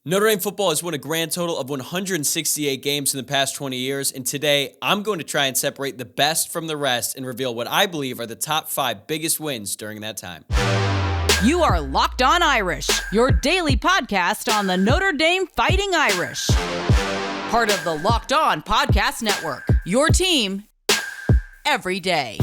Notre Dame football has won a grand total of 168 games in the past 20 years, and today I'm going to try and separate the best from the rest and reveal what I believe are the top 5 biggest wins during that time. You are Locked On Irish, your daily podcast on the Notre Dame Fighting Irish. Part of the Locked On Podcast Network, your team every day.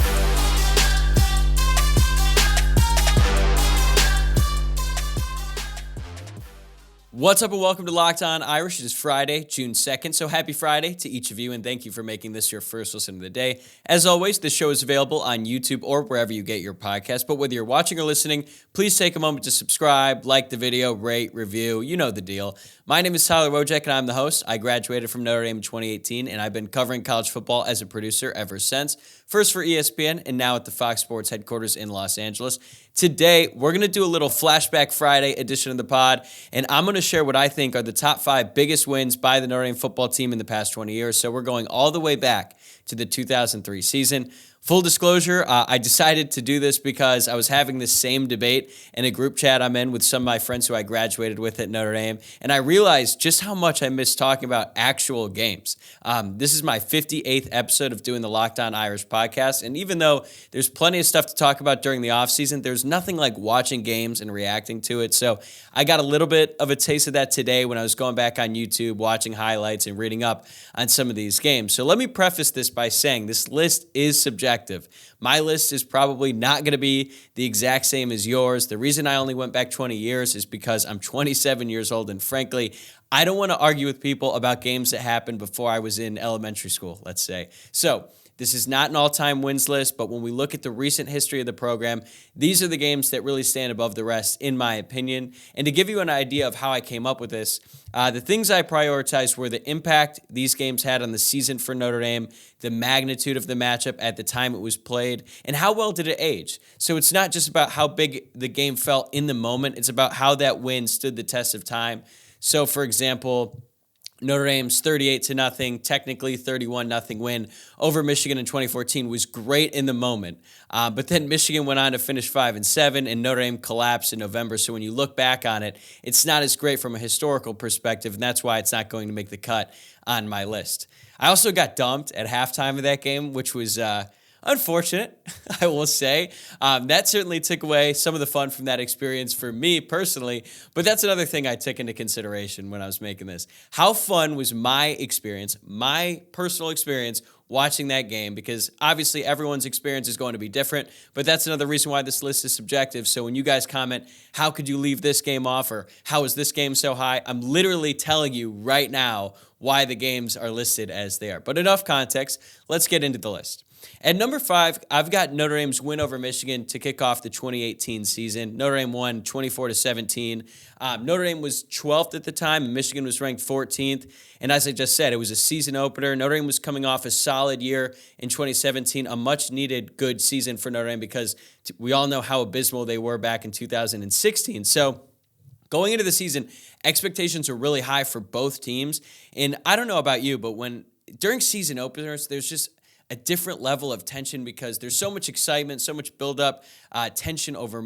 What's up and welcome to Locked On Irish. It is Friday, June 2nd, so happy Friday to each of you and thank you for making this your first listen of the day. As always, this show is available on YouTube or wherever you get your podcast, but whether you're watching or listening, please take a moment to subscribe, like the video, rate, review, you know the deal. My name is Tyler Wojciak and I'm the host. I graduated from Notre Dame in 2018 and I've been covering college football as a producer ever since, first for ESPN and now at the Fox Sports headquarters in Los Angeles. Today, we're going to do a little Flashback Friday edition of the pod, and I'm going to share what I think are the top 5 biggest wins by the Notre Dame football team in the past 20 years. So we're going all the way back to the 2003 season. Full disclosure, I decided to do this because I was having this same debate in a group chat I'm in with some of my friends who I graduated with at Notre Dame, and I realized just how much I miss talking about actual games. This is my 58th episode of doing the Locked On Irish podcast, and even though there's plenty of stuff to talk about during the offseason, there's nothing like watching games and reacting to it. So I got a little bit of a taste of that today when I was going back on YouTube, watching highlights and reading up on some of these games. So let me preface this by saying this list is subjective. My list is probably not going to be the exact same as yours. The reason I only went back 20 years is because I'm 27 years old, and frankly, I don't want to argue with people about games that happened before I was in elementary school, let's say. So this is not an all-time wins list, but when we look at the recent history of the program, these are the games that really stand above the rest, in my opinion. And to give you an idea of how I came up with this, the things I prioritized were the impact these games had on the season for Notre Dame, the magnitude of the matchup at the time it was played, and how well did it age. So it's not just about how big the game felt in the moment, it's about how that win stood the test of time. So, for example, Notre Dame's 38-0, technically 31-0 win over Michigan in 2014 was great in the moment. But then Michigan went on to finish 5-7, and Notre Dame collapsed in November. So when you look back on it, it's not as great from a historical perspective, and that's why it's not going to make the cut on my list. I also got dumped at halftime of that game, which was unfortunate, I will say. That certainly took away some of the fun from that experience for me personally, but that's another thing I took into consideration when I was making this. How fun was my experience, my personal experience, watching that game? Because obviously everyone's experience is going to be different, but that's another reason why this list is subjective. So when you guys comment, how could you leave this game off, or how is this game so high? I'm literally telling you right now why the games are listed as they are. But enough context, let's get into the list. At number 5, I've got Notre Dame's win over Michigan to kick off the 2018 season. Notre Dame won 24-17. Notre Dame was 12th at the time, and Michigan was ranked 14th. And as I just said, it was a season opener. Notre Dame was coming off a solid year in 2017, a much-needed good season for Notre Dame because we all know how abysmal they were back in 2016. So going into the season, expectations are really high for both teams. And I don't know about you, but during season openers, there's just a different level of tension because there's so much excitement, so much buildup, tension over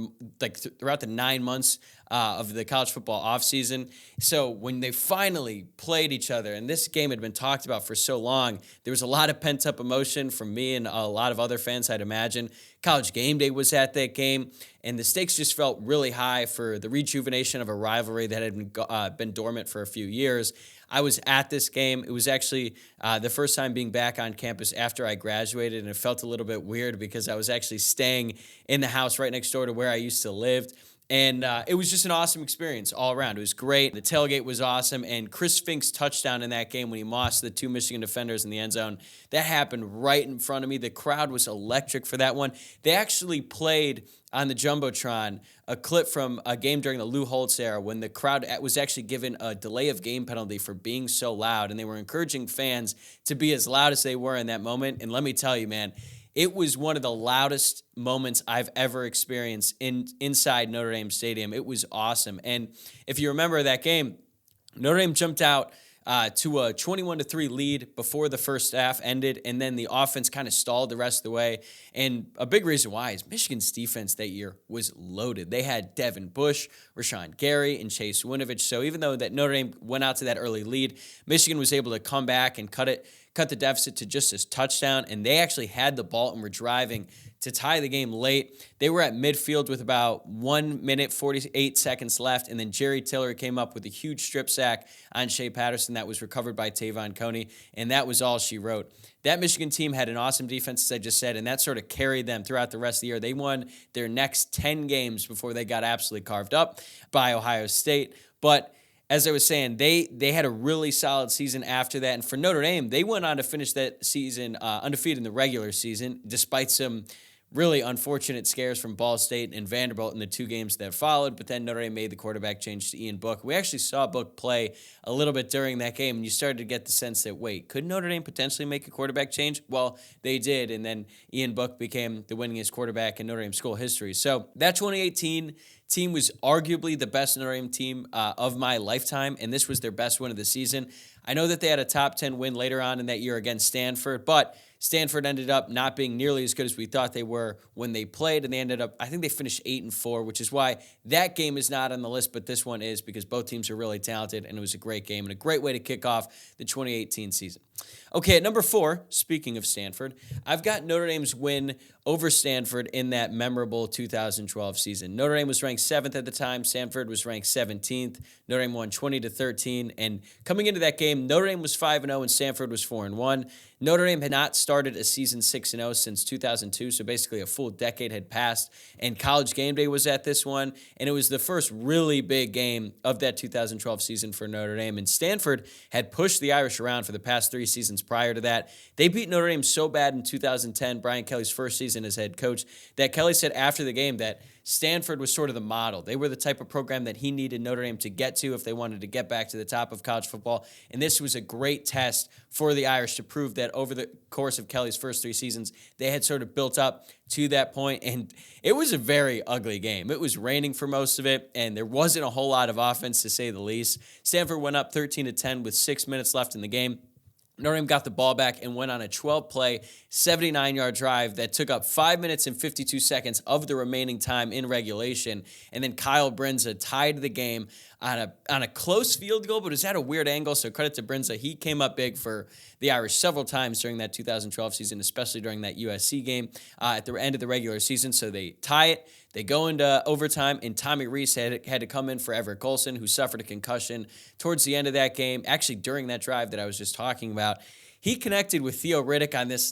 throughout the 9 months of the college football offseason. So when they finally played each other, and this game had been talked about for so long, there was a lot of pent-up emotion from me and a lot of other fans, I'd imagine. College Game Day was at that game, and the stakes just felt really high for the rejuvenation of a rivalry that had been dormant for a few years. I was at this game. It was actually the first time being back on campus after I graduated, and it felt a little bit weird because I was actually staying in the house right next door to where I used to live. And it was just an awesome experience all around. It was great. The tailgate was awesome. And Chris Fink's touchdown in that game when he mossed the 2 Michigan defenders in the end zone, that happened right in front of me. The crowd was electric for that one. They actually played on the Jumbotron a clip from a game during the Lou Holtz era when the crowd was actually given a delay of game penalty for being so loud. And they were encouraging fans to be as loud as they were in that moment. And let me tell you, man, it was one of the loudest moments I've ever experienced inside Notre Dame Stadium. It was awesome. And if you remember that game, Notre Dame jumped out to a 21-3 lead before the first half ended, and then the offense kind of stalled the rest of the way. And a big reason why is Michigan's defense that year was loaded. They had Devin Bush, Rashawn Gary, and Chase Winovich. So even though that Notre Dame went out to that early lead, Michigan was able to come back and cut the deficit to just a touchdown, and they actually had the ball and were driving to tie the game late. They were at midfield with about 1 minute, 48 seconds left, and then Jerry Tiller came up with a huge strip sack on Shea Patterson that was recovered by Tavon Coney, and that was all she wrote. That Michigan team had an awesome defense, as I just said, and that sort of carried them throughout the rest of the year. They won their next 10 games before they got absolutely carved up by Ohio State. But as I was saying, they had a really solid season after that. And for Notre Dame, they went on to finish that season undefeated in the regular season, despite some really unfortunate scares from Ball State and Vanderbilt in the two games that followed. But then Notre Dame made the quarterback change to Ian Book. We actually saw Book play a little bit during that game, and you started to get the sense that, wait, could Notre Dame potentially make a quarterback change? Well, they did, and then Ian Book became the winningest quarterback in Notre Dame school history. So that 2018 team was arguably the best Notre Dame team of my lifetime, and this was their best win of the season. I know that they had a top 10 win later on in that year against Stanford, but Stanford ended up not being nearly as good as we thought they were when they played, and they ended up, I think they finished 8-4, which is why that game is not on the list, but this one is, because both teams are really talented, and it was a great game and a great way to kick off the 2018 season. Okay, at number 4, speaking of Stanford, I've got Notre Dame's win over Stanford in that memorable 2012 season. Notre Dame was ranked 7th at the time. Stanford was ranked 17th. Notre Dame won 20-13, and coming into that game, Notre Dame was 5-0 and Stanford was 4-1. Notre Dame had not started a season 6-0 since 2002, so basically a full decade had passed, and College Game Day was at this one, and it was the first really big game of that 2012 season for Notre Dame, and Stanford had pushed the Irish around for the past 3 seasons prior to that. They beat Notre Dame so bad in 2010, Brian Kelly's first season as head coach, that Kelly said after the game that Stanford was sort of the model. They were the type of program that he needed Notre Dame to get to if they wanted to get back to the top of college football. And this was a great test for the Irish to prove that over the course of Kelly's first 3 seasons, they had sort of built up to that point. And it was a very ugly game. It was raining for most of it, and there wasn't a whole lot of offense, to say the least. Stanford went up 13-10 with 6 minutes left in the game. Notre Dame got the ball back and went on a 12-play, 79-yard drive that took up 5 minutes and 52 seconds of the remaining time in regulation. And then Kyle Brinza tied the game on a close field goal, but it was at a weird angle, so credit to Brinza. He came up big for the Irish several times during that 2012 season, especially during that USC game at the end of the regular season. So they tie it. They go into overtime, and Tommy Rees had to come in for Everett Golson, who suffered a concussion towards the end of that game. Actually, during that drive that I was just talking about, he connected with Theo Riddick on this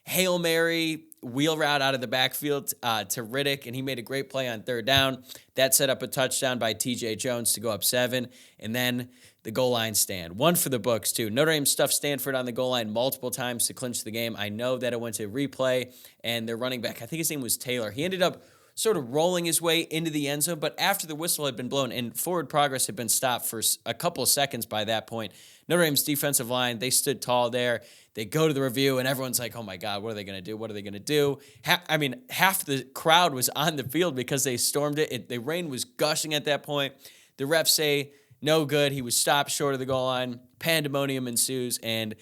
Hail Mary wheel route out of the backfield to Riddick, and he made a great play on third down. That set up a touchdown by TJ Jones to go up 7, and then the goal line stand. One for the books, too. Notre Dame stuffed Stanford on the goal line multiple times to clinch the game. I know that it went to replay, and their running back, I think his name was Taylor, he ended up sort of rolling his way into the end zone, but after the whistle had been blown and forward progress had been stopped for a couple of seconds by that point, Notre Dame's defensive line, they stood tall there. They go to the review, and everyone's like, oh, my God, what are they going to do? What are they going to do? Half the crowd was on the field because they stormed it. The rain was gushing at that point. The refs say, no good. He was stopped short of the goal line. Pandemonium ensues, and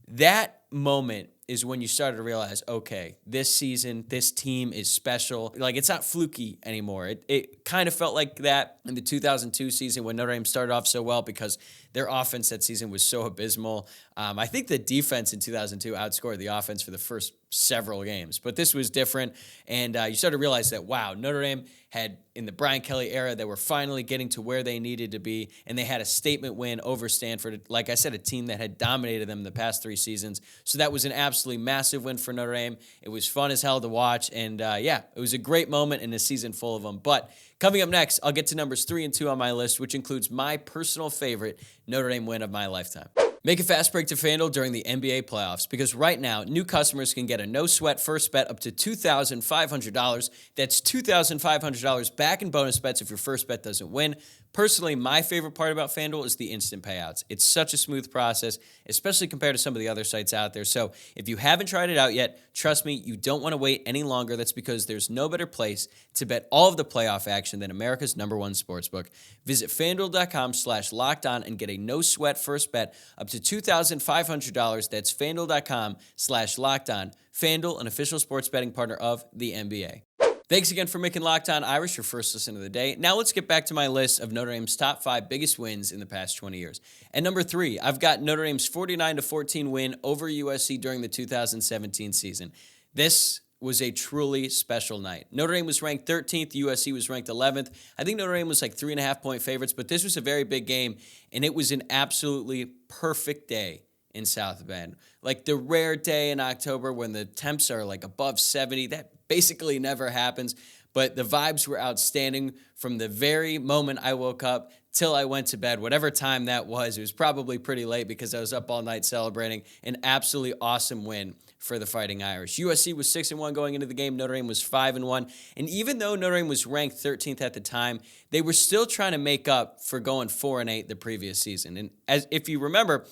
that moment is when you started to realize, okay, this season, this team is special. It's not fluky anymore. It kind of felt like that in the 2002 season when Notre Dame started off so well because their offense that season was so abysmal. I think the defense in 2002 outscored the offense for the first several games, but this was different, and you started to realize that, wow, Notre Dame had, in the Brian Kelly era, they were finally getting to where they needed to be, and they had a statement win over Stanford. Like I said, a team that had dominated them the past 3 seasons, so that was an absolutely massive win for Notre Dame. It was fun as hell to watch, and it was a great moment in a season full of them. But coming up next, I'll get to numbers 3 and 2 on my list, which includes my personal favorite Notre Dame win of my lifetime. Make a fast break to FanDuel during the NBA playoffs because right now, new customers can get a no-sweat first bet up to $2,500. That's $2,500 back in bonus bets if your first bet doesn't win. Personally, my favorite part about FanDuel is the instant payouts. It's such a smooth process, especially compared to some of the other sites out there. So if you haven't tried it out yet, trust me, you don't want to wait any longer. That's because there's no better place to bet all of the playoff action than America's #1 sportsbook. Visit FanDuel.com/lockedon and get a no-sweat first bet up to $2,500. That's FanDuel.com/lockedon. FanDuel, an official sports betting partner of the NBA. Thanks again for making Locked On Irish your first listen of the day. Now let's get back to my list of Notre Dame's top 5 biggest wins in the past 20 years. At number 3, I've got Notre Dame's 49-14 win over USC during the 2017 season. This was a truly special night. Notre Dame was ranked 13th. USC was ranked 11th. I think Notre Dame was like 3.5-point favorites, but this was a very big game, and it was an absolutely perfect day in South Bend. Like the rare day in October when the temps are like above 70. That basically never happens, but the vibes were outstanding from the very moment I woke up till I went to bed, whatever time that was. It was probably pretty late because I was up all night celebrating an absolutely awesome win for the Fighting Irish. USC was 6-1 going into the game. Notre Dame was 5-1. And even though Notre Dame was ranked 13th at the time, they were still trying to make up for going 4-8 the previous season. And as if you remember,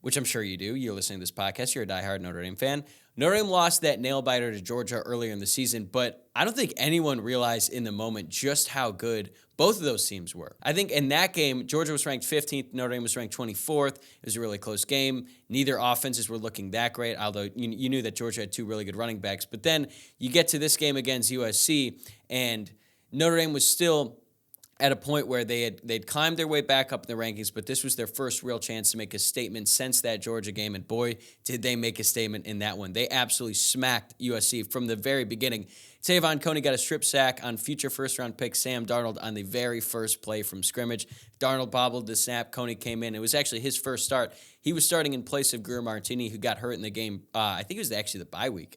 which I'm sure you do, you're listening to this podcast, you're a diehard Notre Dame fan, Notre Dame lost that nail-biter to Georgia earlier in the season, but I don't think anyone realized in the moment just how good both of those teams were. I think in that game, Georgia was ranked 15th, Notre Dame was ranked 24th. It was a really close game. Neither offenses were looking that great, although you knew that Georgia had 2 really good running backs. But then you get to this game against USC, and Notre Dame was still at a point where they'd climbed their way back up in the rankings, but this was their first real chance to make a statement since that Georgia game, and boy, did they make a statement in that one. They absolutely smacked USC from the very beginning. Tavon Coney got a strip sack on future first-round pick Sam Darnold on the very first play from scrimmage. Darnold bobbled the snap. Coney came in. It was actually his first start. He was starting in place of Greer Martini, who got hurt in the game. I think it was actually the bye week.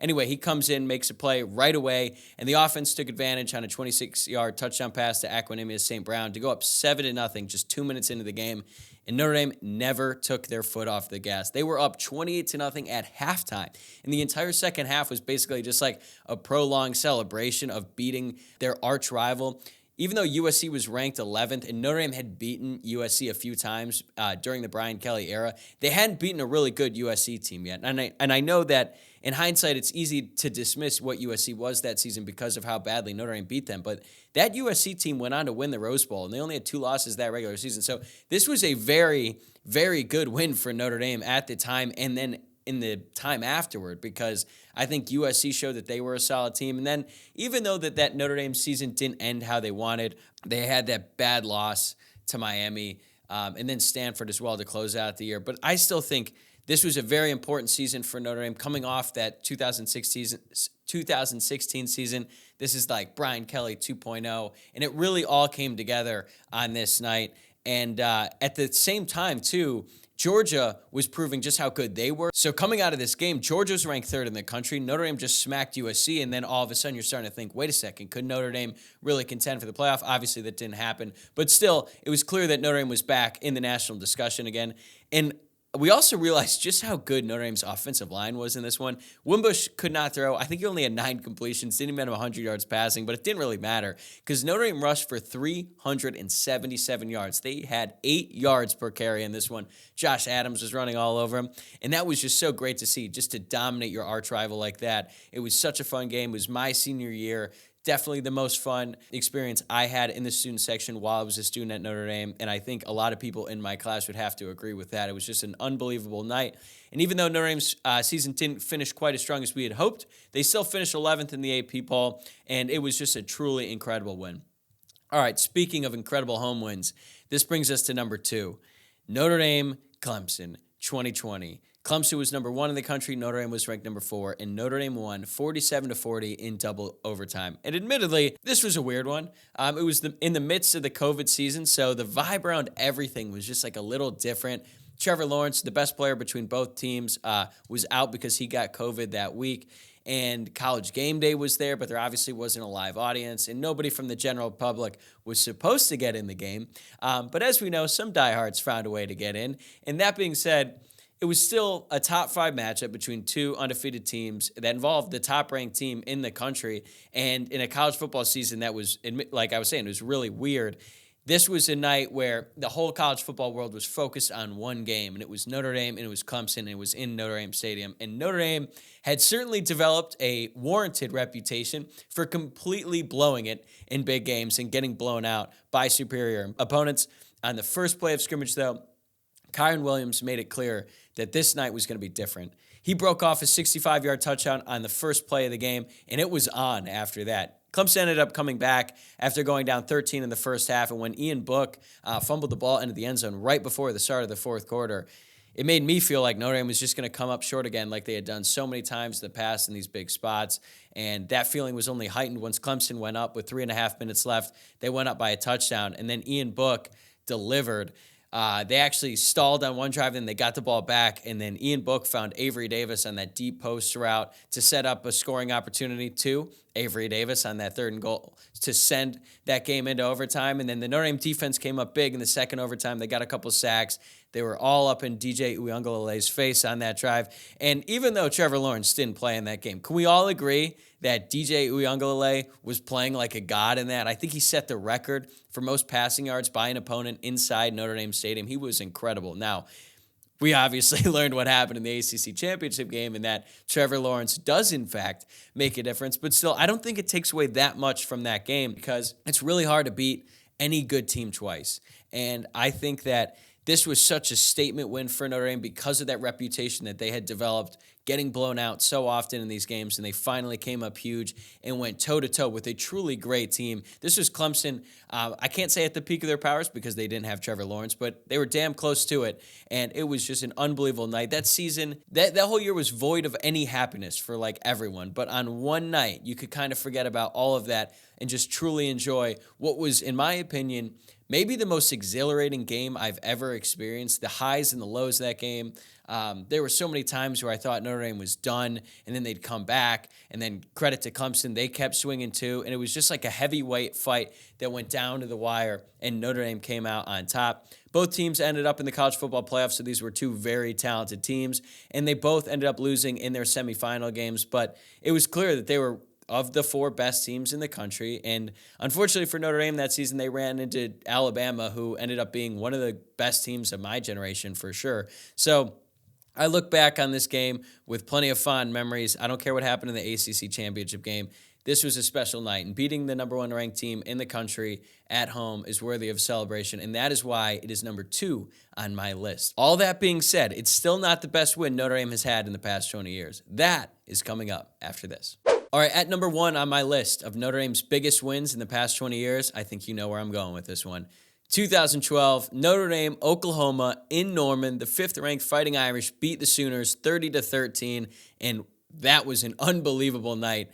Anyway, he comes in, makes a play right away, and the offense took advantage on a 26-yard touchdown pass to Aquanimous St. Brown to go up 7-0 just 2 minutes into the game. And Notre Dame never took their foot off the gas. They were up 28-0 at halftime. And the entire second half was basically just like a prolonged celebration of beating their arch rival. Even though USC was ranked 11th and Notre Dame had beaten USC a few times during the Brian Kelly era, they hadn't beaten a really good USC team yet. And I know that in hindsight, it's easy to dismiss what USC was that season because of how badly Notre Dame beat them. But that USC team went on to win the Rose Bowl, and they only had 2 losses that regular season. So this was a very, very good win for Notre Dame at the time and then in the time afterward, because I think USC showed that they were a solid team. And then even though that Notre Dame season didn't end how they wanted, they had that bad loss to Miami and then Stanford as well to close out the year. But I still think this was a very important season for Notre Dame coming off that 2016 season. This is like Brian Kelly 2.0, and it really all came together on this night. And at the same time, too, Georgia was proving just how good they were. So coming out of this game, Georgia's ranked 3rd in the country. Notre Dame just smacked USC, and then all of a sudden you're starting to think, wait a second, could Notre Dame really contend for the playoff? Obviously that didn't happen, but still, it was clear that Notre Dame was back in the national discussion again. And we also realized just how good Notre Dame's offensive line was in this one. Wimbush could not throw. I think he only had 9 completions, didn't even have 100 yards passing, but it didn't really matter because Notre Dame rushed for 377 yards. They had 8 yards per carry in this one. Josh Adams was running all over him, and that was just so great to see, just to dominate your arch rival like that. It was such a fun game. It was my senior year. Definitely the most fun experience I had in the student section while I was a student at Notre Dame, and I think a lot of people in my class would have to agree with that. It was just an unbelievable night, and even though Notre Dame's season didn't finish quite as strong as we had hoped, they still finished 11th in the AP poll, and it was just a truly incredible win. All right, speaking of incredible home wins, this brings us to number 2, Notre Dame, Clemson, 2020. Clemson was number 1 in the country. Notre Dame was ranked number 4, and Notre Dame won 47-40 in double overtime. And admittedly, this was a weird one. It was in the midst of the COVID season, so the vibe around everything was just like a little different. Trevor Lawrence, the best player between both teams, was out because he got COVID that week. And College Game Day was there, but there obviously wasn't a live audience, and nobody from the general public was supposed to get in the game. But as we know, some diehards found a way to get in. And that being said, it was still a top 5 matchup between 2 undefeated teams that involved the top-ranked team in the country. And in a college football season that was, like I was saying, it was really weird. this was a night where the whole college football world was focused on one game, and it was Notre Dame, and it was Clemson, and it was in Notre Dame Stadium. And Notre Dame had certainly developed a warranted reputation for completely blowing it in big games and getting blown out by superior opponents. On the first play of scrimmage, though, Kyron Williams made it clear that this night was going to be different. He broke off a 65-yard touchdown on the first play of the game, and it was on after that. Clemson ended up coming back after going down 13 in the first half, and when Ian Book fumbled the ball into the end zone right before the start of the fourth quarter, it made me feel like Notre Dame was just going to come up short again like they had done so many times in the past in these big spots, and that feeling was only heightened once Clemson went up with 3.5 minutes left. They went up by a touchdown, and then Ian Book delivered. They actually stalled on one drive, then they got the ball back, and then Ian Book found Avery Davis on that deep post route to set up a scoring opportunity to Avery Davis on that third and goal to send that game into overtime. And then the Notre Dame defense came up big in the second overtime. They got a couple sacks. They were all up in DJ Uiagalelei's face on that drive. And even though Trevor Lawrence didn't play in that game, can we all agree that DJ Uiagalelei was playing like a god in that? I think he set the record for most passing yards by an opponent inside Notre Dame Stadium. He was incredible. Now, we obviously learned what happened in the ACC championship game and that Trevor Lawrence does, in fact, make a difference. But still, I don't think it takes away that much from that game because it's really hard to beat any good team twice. And I think that this was such a statement win for Notre Dame because of that reputation that they had developed, getting blown out so often in these games, and they finally came up huge and went toe-to-toe with a truly great team. This was Clemson, I can't say at the peak of their powers because they didn't have Trevor Lawrence, but they were damn close to it, and it was just an unbelievable night. That season, that whole year was void of any happiness for, like, everyone, but on one night, you could kind of forget about all of that and just truly enjoy what was, in my opinion, maybe the most exhilarating game I've ever experienced, the highs and the lows of that game. There were so many times where I thought Notre Dame was done, and then they'd come back, and then credit to Clemson, they kept swinging too, and it was just like a heavyweight fight that went down to the wire, and Notre Dame came out on top. Both teams ended up in the college football playoffs, so these were two very talented teams, and they both ended up losing in their semifinal games, but it was clear that they were of the four best teams in the country. And unfortunately for Notre Dame that season, they ran into Alabama, who ended up being one of the best teams of my generation for sure. So I look back on this game with plenty of fond memories. I don't care what happened in the ACC championship game. This was a special night, and beating the number one ranked team in the country at home is worthy of celebration, and that is why it is number 2 on my list. All that being said, it's still not the best win Notre Dame has had in the past 20 years. That is coming up after this. All right, at number 1 on my list of Notre Dame's biggest wins in the past 20 years, I think you know where I'm going with this one. 2012, Notre Dame, Oklahoma, in Norman, the 5th-ranked Fighting Irish beat the Sooners 30-13, and that was an unbelievable night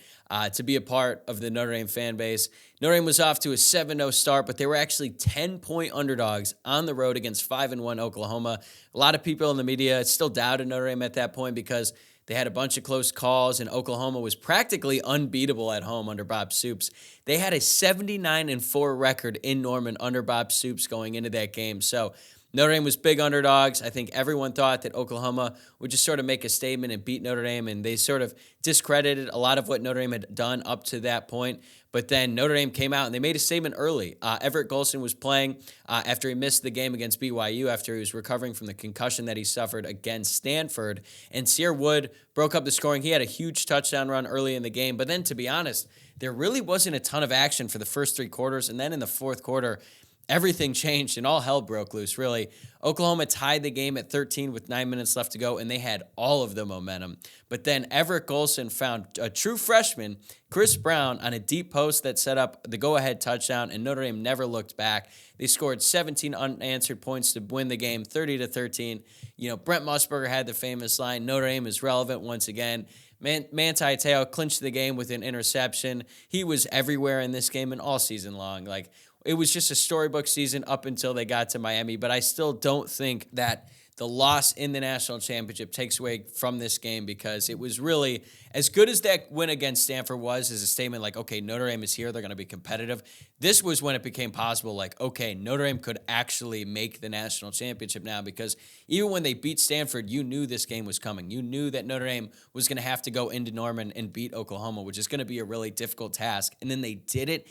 to be a part of the Notre Dame fan base. Notre Dame was off to a 7-0 start, but they were actually 10-point underdogs on the road against 5-1 Oklahoma. A lot of people in the media still doubted Notre Dame at that point because they had a bunch of close calls, and Oklahoma was practically unbeatable at home under Bob Stoops. They had a 79-4 record in Norman under Bob Stoops going into that game. So Notre Dame was big underdogs. I think everyone thought that Oklahoma would just sort of make a statement and beat Notre Dame, and they sort of discredited a lot of what Notre Dame had done up to that point. But then Notre Dame came out, and they made a statement early. Everett Golson was playing after he missed the game against BYU after he was recovering from the concussion that he suffered against Stanford. And Sierra Wood broke up the scoring. He had a huge touchdown run early in the game. But then, to be honest, there really wasn't a ton of action for the first 3 quarters. And then in the fourth quarter, everything changed and all hell broke loose, really. Oklahoma tied the game at 13 with 9 minutes left to go, and they had all of the momentum. But then Everett Golson found a true freshman, Chris Brown, on a deep post that set up the go-ahead touchdown, and Notre Dame never looked back. They scored 17 unanswered points to win the game, 30-13. You know, Brent Musburger had the famous line, Notre Dame is relevant once again. Manti Te'o clinched the game with an interception. He was everywhere in this game and all season long. Like, it was just a storybook season up until they got to Miami, but I still don't think that the loss in the national championship takes away from this game because it was really, as good as that win against Stanford was as a statement like, okay, Notre Dame is here, they're going to be competitive. This was when it became possible, like, okay, Notre Dame could actually make the national championship now because even when they beat Stanford, you knew this game was coming. You knew that Notre Dame was going to have to go into Norman and beat Oklahoma, which is going to be a really difficult task. And then they did it,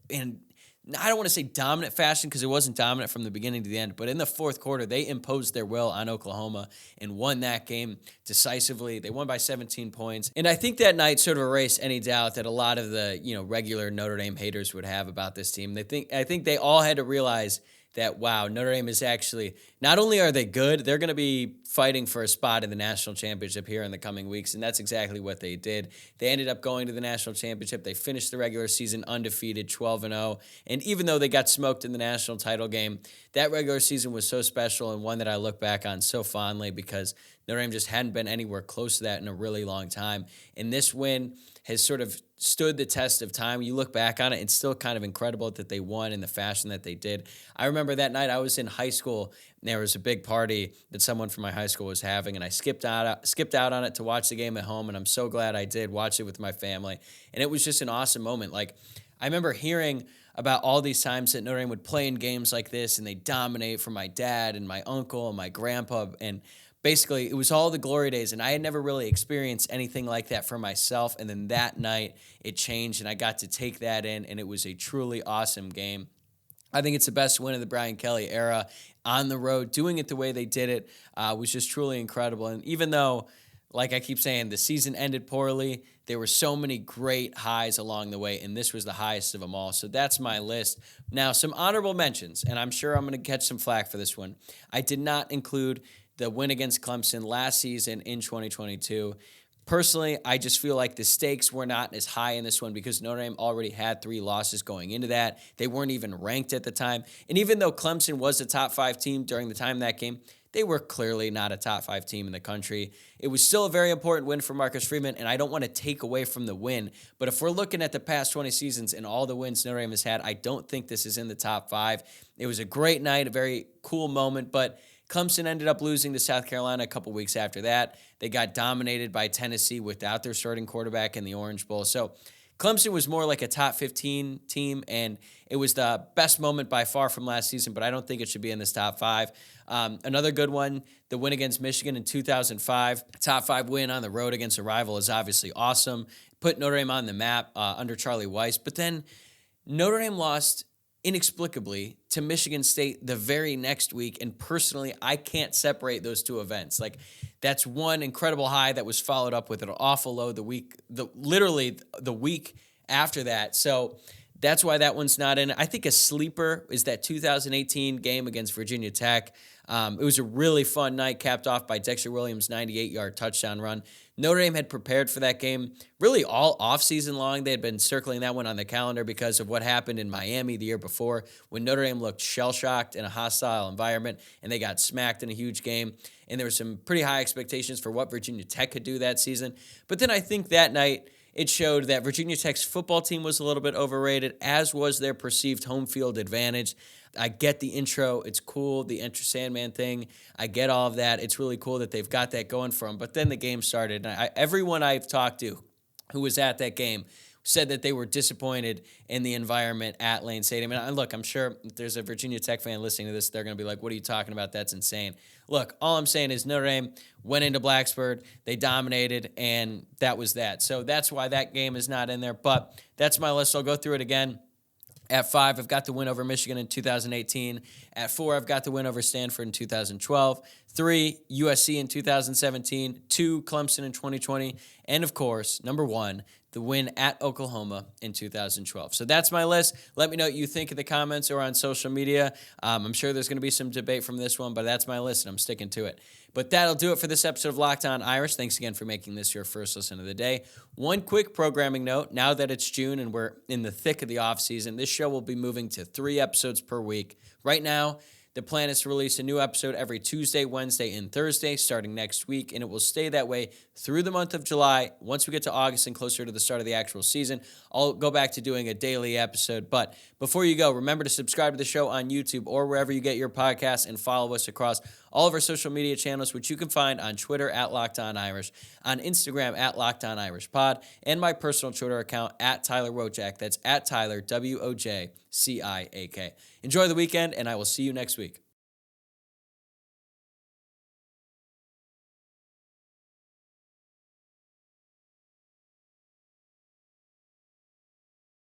and I don't want to say dominant fashion because it wasn't dominant from the beginning to the end, but in the fourth quarter, they imposed their will on Oklahoma and won that game decisively. They won by 17 points. And I think that night sort of erased any doubt that a lot of the, regular Notre Dame haters would have about this team. I think they all had to realize that, wow, Notre Dame is actually, not only are they good, they're going to be fighting for a spot in the national championship here in the coming weeks, and that's exactly what they did. They ended up going to the national championship. They finished the regular season undefeated, 12-0, and even though they got smoked in the national title game, that regular season was so special and one that I look back on so fondly because Notre Dame just hadn't been anywhere close to that in a really long time, and this win has sort of stood the test of time. You look back on it, it's still kind of incredible that they won in the fashion that they did. I remember that night I was in high school, and there was a big party that someone from my high school was having, and I skipped out on it to watch the game at home, and I'm so glad I did watch it with my family. And it was just an awesome moment. Like, I remember hearing about all these times that Notre Dame would play in games like this, and they dominate from my dad and my uncle and my grandpa, and basically, it was all the glory days, and I had never really experienced anything like that for myself, and then that night, it changed, and I got to take that in, and it was a truly awesome game. I think it's the best win of the Brian Kelly era on the road. Doing it the way they did it was just truly incredible, and even though, like I keep saying, the season ended poorly, there were so many great highs along the way, and this was the highest of them all, so that's my list. Now, some honorable mentions, and I'm sure I'm going to catch some flack for this one. I did not include the win against Clemson last season in 2022. Personally, I just feel like the stakes were not as high in this one because Notre Dame already had 3 losses going into that. They weren't even ranked at the time. And even though Clemson was a top 5 team during the time of that game, they were clearly not a top 5 team in the country. It was still a very important win for Marcus Freeman, and I don't want to take away from the win. But if we're looking at the past 20 seasons and all the wins Notre Dame has had, I don't think this is in the top 5. It was a great night, a very cool moment, but Clemson ended up losing to South Carolina a couple weeks after that. They got dominated by Tennessee without their starting quarterback in the Orange Bowl. So Clemson was more like a top 15 team, and it was the best moment by far from last season, but I don't think it should be in this top 5. Another good one, the win against Michigan in 2005. Top 5 win on the road against a rival is obviously awesome. Put Notre Dame on the map under Charlie Weiss. But then Notre Dame lost inexplicably to Michigan State the very next week, and personally, I can't separate those two events. Like, that's one incredible high that was followed up with an awful low literally the week after that. So that's why that one's not in. I think a sleeper is that 2018 game against Virginia Tech. It was a really fun night, capped off by Dexter Williams' 98-yard touchdown run. Notre Dame had prepared for that game really all offseason long. They had been circling that one on the calendar because of what happened in Miami the year before when Notre Dame looked shell-shocked in a hostile environment and they got smacked in a huge game. And there were some pretty high expectations for what Virginia Tech could do that season. But then I think that night it showed that Virginia Tech's football team was a little bit overrated, as was their perceived home field advantage. I get the intro. It's cool, the Enter Sandman thing. I get all of that. It's really cool that they've got that going for them. But then the game started, and everyone I've talked to who was at that game said that they were disappointed in the environment at Lane Stadium. And look, I'm sure if there's a Virginia Tech fan listening to this, they're going to be like, what are you talking about? That's insane. Look, all I'm saying is Notre Dame went into Blacksburg, they dominated, and that was that. So that's why that game is not in there. But that's my list. I'll go through it again. At 5, I've got the win over Michigan in 2018. At 4, I've got the win over Stanford in 2012. 3, USC in 2017. 2, Clemson in 2020. And, of course, number 1, the win at Oklahoma in 2012. So that's my list. Let me know what you think in the comments or on social media. I'm sure there's going to be some debate from this one, but that's my list, and I'm sticking to it. But that'll do it for this episode of Locked On Irish. Thanks again for making this your first listen of the day. One quick programming note. Now that it's June and we're in the thick of the offseason, this show will be moving to 3 episodes per week. Right now, the plan is to release a new episode every Tuesday, Wednesday, and Thursday starting next week, and it will stay that way through the month of July. Once we get to August and closer to the start of the actual season, I'll go back to doing a daily episode. But before you go, remember to subscribe to the show on YouTube or wherever you get your podcasts and follow us across all of our social media channels, which you can find on Twitter at Locked On Irish, on Instagram at Locked On Irish Pod, and my personal Twitter account at Tyler Wojciak. That's at Tyler, Wojciak. Enjoy the weekend, and I will see you next week.